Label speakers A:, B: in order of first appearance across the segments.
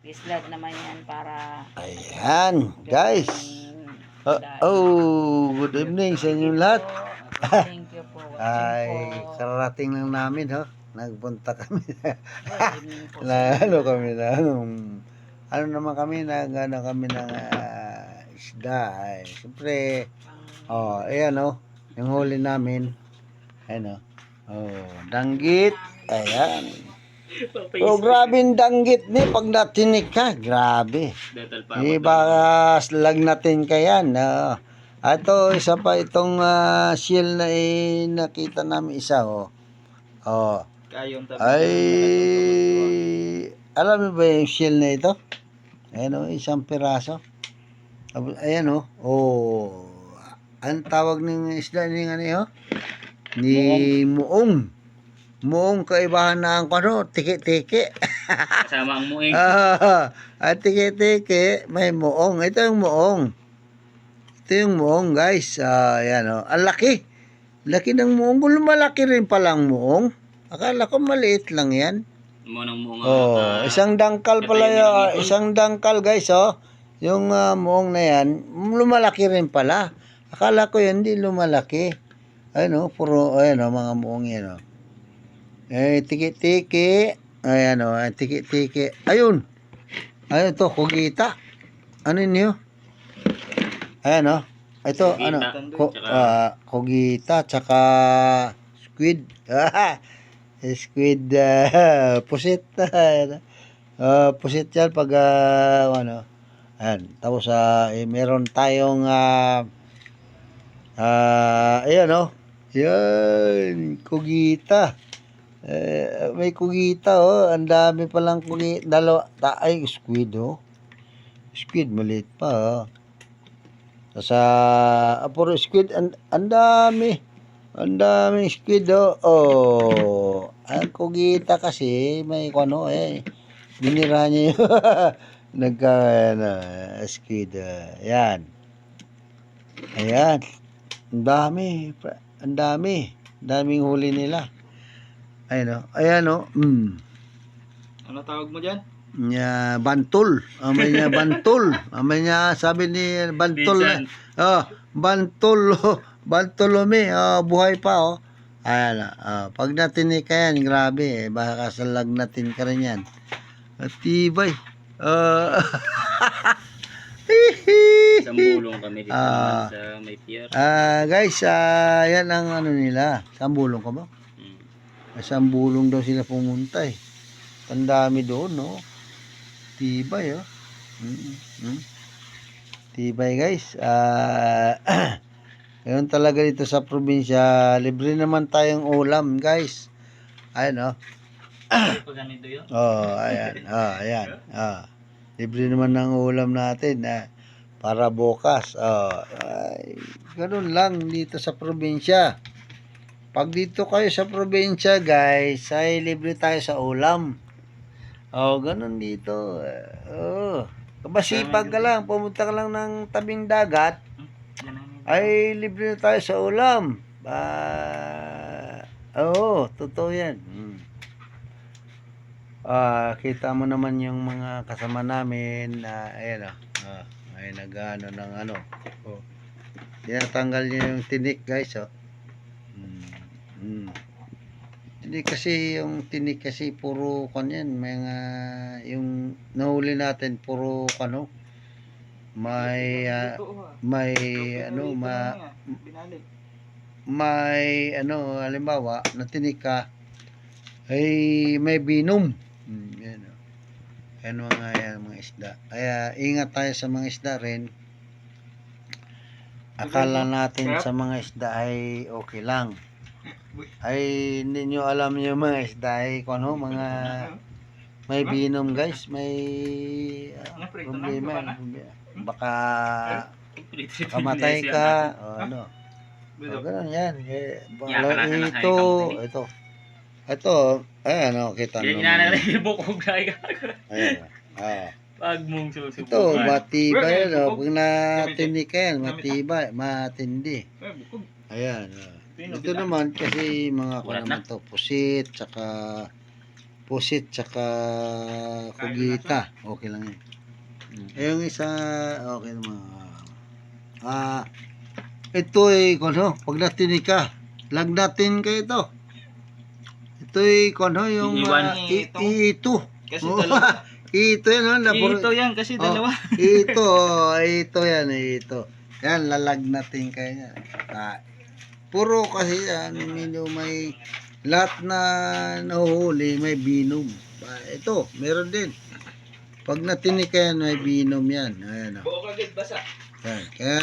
A: Fish-log naman yan para
B: Ayan, guys. Good evening sa inyong lahat.
A: Thank you for
B: Ay,
A: watching po.
B: kararating lang namin, ho. Nagpunta kami.
A: Good evening po
B: na,
A: sa
B: ano
A: inyo.
B: kami na, ano naman kami, ano kami ng isda. Ay, siyempre, ayan, yung huli namin. Ayan, danggit. Ayan. Grabe yung danggit ni pag natinig ka. Grabe. Baka slag natin ka yan. Ito, isa pa itong shell na nakita namin isa. Ay, alam mo ba yung shell na ito? Ayan isang piraso. Ayan ang tawag ng isda ni ni muong. Muong kaibahan na ang tiki-tiki.
C: Kasama ang muing.
B: At tiki-tiki, may muong. Ito yung muong. Ito yung muong, guys. Ayan, ang laki. Laki ng muong. Kung lumalaki rin palang muong. Akala ko maliit lang yan. Isang dangkal pala yun. Isang dangkal, guys, Yung muong na yan, lumalaki rin pala. Akala ko yan, hindi lumalaki. Ayun, puro, mga muong yan, tiki-tiki. Ayan tiki-tiki. Ayun to, kugita. Ano niyo? Ayan ito, kugita, tsaka squid. Squid, pusit. Pusit yan pag, ayan. Tapos, meron tayong, ayan, yan, kugita. May kugita, ang dami palang kugita. Ay, squid, Squid, maliit pa, Tapos, puro squid, ang dami. Ang daming squid, Ang kugita kasi, may binira niya yung squid, yan. Ayan. Ang dami. Ang dami. Daming huli nila. Ayan,
C: Ano tawag mo dyan?
B: Bantul. Amay niya bantul. Amay niya, sabi ni Bantul. Bantul. Bantulome. Buhay pa, Ayan, pag natinig ka yan, grabe, baka kasalag natin ka rin yan. Tibay.
C: Isang bulong kami dito naman sa may pier.
B: Guys, yan ang nila. Sambulong ka ba? Isang bulong daw sila pumunta Ang dami doon, Tibay, Tibay, guys. Ngayon talaga dito sa probinsya, libre naman tayong ulam, guys. Ayan,
C: Ganito yun?
B: ayan. Ayan. Libre naman ng ulam natin, para bukas. Ganun lang dito sa probinsya. Pag dito kayo sa probinsya, guys, ay libre tayo sa ulam. Ganun dito. Kabasipag ka lang, pumunta ka lang ng tabing dagat, ay libre na tayo sa ulam. Totoo yan. Kita mo naman yung mga kasama namin na, ayan, ay nag-ano ng tinatanggal niya yung tinik, guys, Hindi kasi yung tinik kasi puro kanyan, mga yung nahuli natin puro may halimbawa na tinik ka ay may binom. Yan mga isda. Kaya ingat tayo sa mga isda rin. Akala natin sa mga isda ay okay lang. Ay hindi nyo alam yung mga isda ay mga may binom, guys, may problema. Baka kamatay ka ganun yan. Ayan, kita nyo. Ayan,
C: Pag mong susubukan.
B: ito, matibay, pag natinig ka yan, matibay, matindi. Ayan, ito naman kasi mga naman to, pusit, tsaka pusit tsaka kugita. Okay lang yun. Yung isa, okay naman. Ito ay, pag natinig ka, lagdatin ka ito. Ito ay, yung
C: Iiwan.
B: ito.
D: Kasi
B: Oo,
D: dalawa.
B: ito yan,
D: Ito yan kasi dalawa.
B: ito yan, ito. Yan, lalagnatin kayo yan. Puro kasi yan, medyo may, lahat na nahuhuli, may binom. Ito, meron din. Pag natinig ka yan, may binom yan. Ayan,
D: Buo kagad basa.
B: yan. Kaya,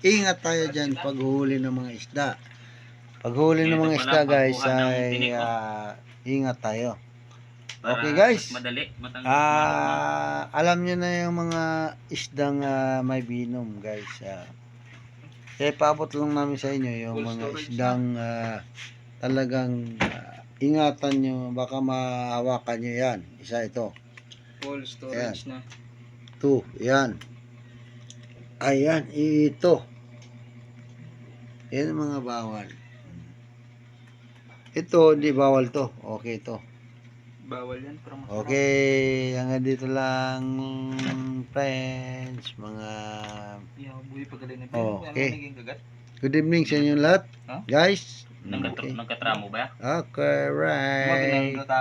B: ingat tayo dyan pag huli ng mga isda. Pag huli ng
C: Ito
B: mga
C: pala,
B: isda, guys,
C: pagkuha ng
B: ay
C: tinik,
B: ingat tayo.
C: Para
B: Okay, guys.
C: mas madali.
B: Alam nyo na yung mga isdang may binom, guys. Kaya paabot lang namin sa inyo yung
D: Full
B: mga
D: storage
B: isdang talagang ingatan nyo, baka mahawakan nyo yan. Isa ito.
D: Full storage na.
B: Ito, yan. Ayan, ito. Yan ang mga bawal. Ito, hindi bawal to. Okay to.
D: Bawal yan. Pero masarap.
B: Okay, hanggang dito lang, friends, mga
D: Yaw, buhay pagaling na.
B: Okay.
D: Naging kagat.
B: good evening sa inyo lahat,
D: Huh?
B: guys. Okay,
C: Nagkatramo ba?
B: okay, right.
D: Magandang